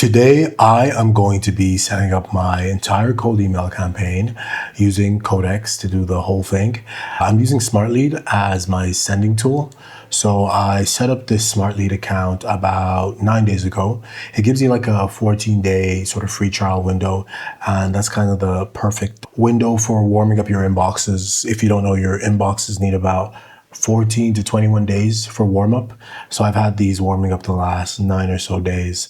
Today, I am going to be setting up my entire cold email campaign using Codex to do the whole thing. I'm using SmartLead as my sending tool. So I set up this SmartLead account about 9 days ago. It gives you like a 14-day sort of free trial window. And that's kind of the perfect window for warming up your inboxes. If you don't know, your inboxes need about 14 to 21 days for warm up. So I've had these warming up the last 9 or so days.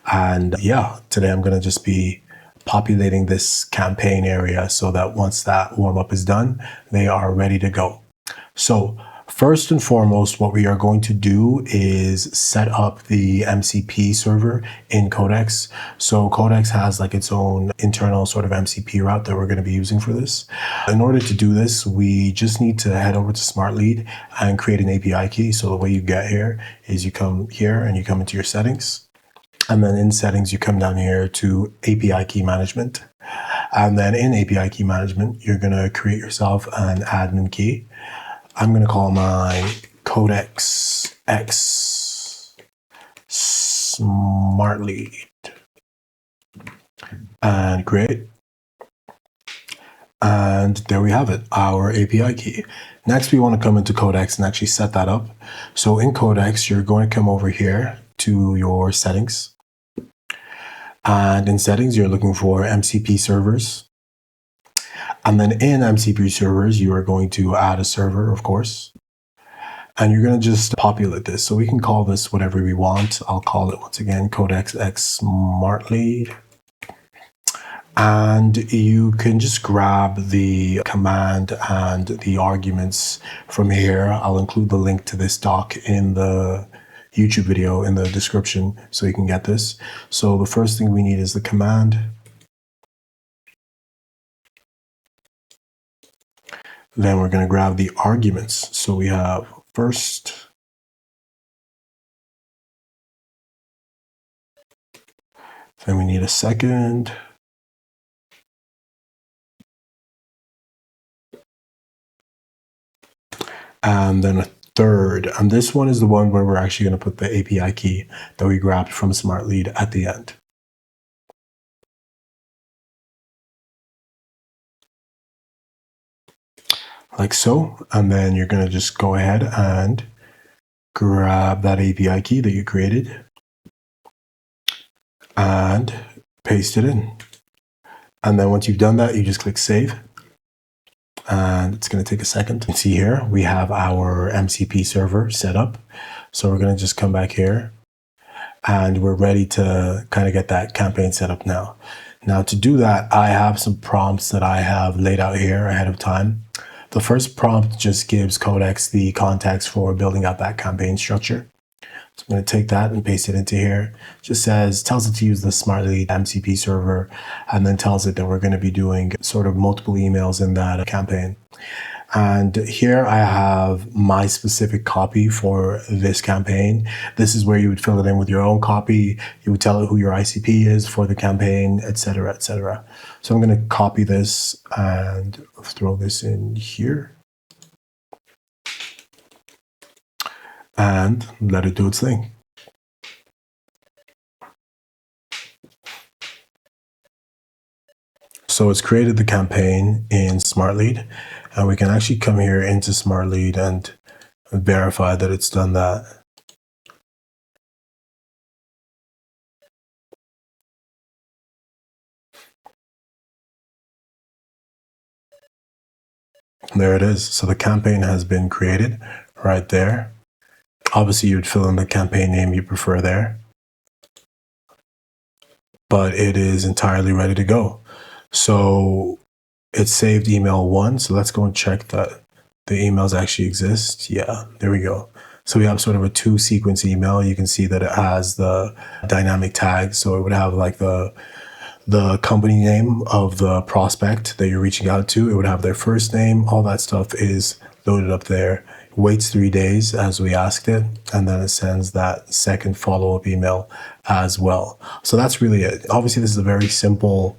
And yeah, today I'm going to just be populating this campaign area so that once that warm up is done, they are ready to go. So first and foremost, what we are going to do is set up the MCP server in Codex. So Codex has like its own internal sort of MCP route that we're going to be using for this. In order to do this, we just need to head over to SmartLead and create an API key. So the way you get here is you come here and you come into your settings. And then in settings, you come down here to API key management. And then in API key management, you're going to create yourself an admin key. I'm going to call mine Codex X SmartLead and create. And there we have it, our API key. Next, we want to come into Codex and actually set that up. So in Codex, you're going to come over here to your settings. And in settings, you're looking for MCP servers. And then in MCP servers, you are going to add a server, of course. And you're going to just populate this. So we can call this whatever we want. I'll call it, once again, Codex X SmartLead. And you can just grab the command and the arguments from here. I'll include the link to this doc in the YouTube video in the description so you can get this. So the first thing we need is the command. Then we're going to grab the arguments. So we have first, then we need a second, and then a third. And this one is the one where we're actually going to put the API key that we grabbed from SmartLead at the end. Like so. And then you're going to just go ahead and grab that API key that you created and paste it in. And then once you've done that, you just click save. And it's going to take a second. You can see here, we have our MCP server set up. So we're going to just come back here and we're ready to kind of get that campaign set up now. Now to do that, I have some prompts that I have laid out here ahead of time. The first prompt just gives Codex the context for building out that campaign structure. So I'm going to take that and paste it into here. Just tells it to use the SmartLead MCP server, and then tells it that we're going to be doing sort of multiple emails in that campaign. And here I have my specific copy for this campaign. This is where you would fill it in with your own copy. You would tell it who your ICP is for the campaign, etc., etc. So I'm going to copy this and throw this in here. And let it do its thing. So it's created the campaign in SmartLead, and we can actually come here into SmartLead and verify that it's done that. There it is. So the campaign has been created right there. Obviously, you'd fill in the campaign name you prefer there, but it is entirely ready to go. So it's saved email 1. So let's go and check that the emails actually exist. Yeah, there we go. So we have sort of a 2-sequence email. You can see that it has the dynamic tag. So it would have like the company name of the prospect that you're reaching out to. It would have their first name. All that stuff is loaded up there. Waits 3 days as we asked it, and then it sends that second follow-up email as well. So that's really it. Obviously, this is a very simple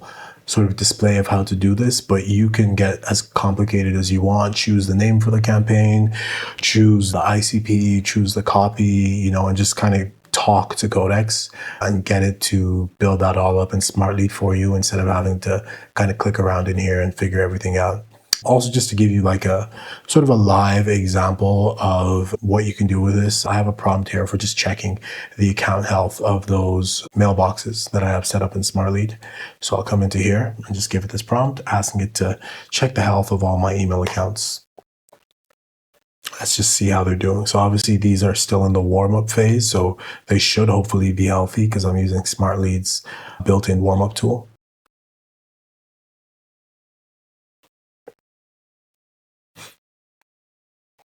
sort of display of how to do this, but you can get as complicated as you want. Choose the name for the campaign, choose the ICP, choose the copy, and just kind of talk to Codex and get it to build that all up in Smart Lead for you instead of having to kind of click around in here and figure everything out. Also, just to give you like a sort of a live example of what you can do with this, I have a prompt here for just checking the account health of those mailboxes that I have set up in Smart Lead. So I'll come into here and just give it this prompt, asking it to check the health of all my email accounts. Let's just see how they're doing. So obviously these are still in the warm-up phase, so they should hopefully be healthy because I'm using Smart Lead's built-in warm-up tool.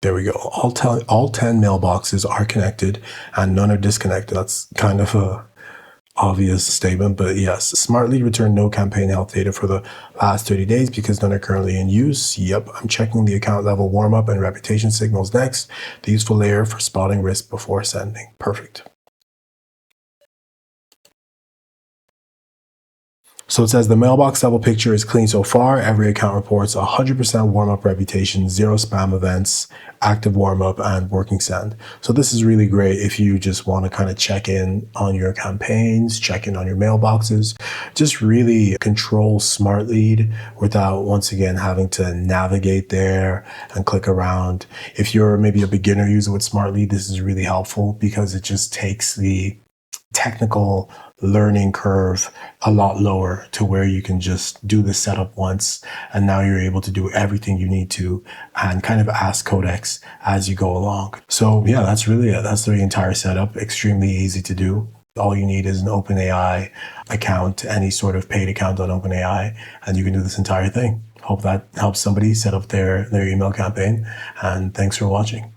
There we go. All 10 mailboxes are connected and none are disconnected. That's kind of a obvious statement, but yes, Smart Lead returned no campaign health data for the last 30 days because none are currently in use. Yep, I'm checking the account level warm-up and reputation signals next, the useful layer for spotting risk before sending. Perfect. So it says the mailbox level picture is clean so far. Every account reports 100% warm-up reputation, 0 spam events, active warm-up, and working send. So this is really great if you just want to kind of check in on your campaigns, check in on your mailboxes, just really control Smart Lead without, once again, having to navigate there and click around. If you're maybe a beginner user with Smart Lead, this is really helpful because it just takes the technical learning curve a lot lower to where you can just do the setup once and now you're able to do everything you need to and kind of ask Codex as you go along. So yeah, that's really it. That's the entire setup. Extremely easy to do. All you need is an OpenAI account, any sort of paid account on OpenAI, and you can do this entire thing. Hope that helps somebody set up their email campaign, and thanks for watching.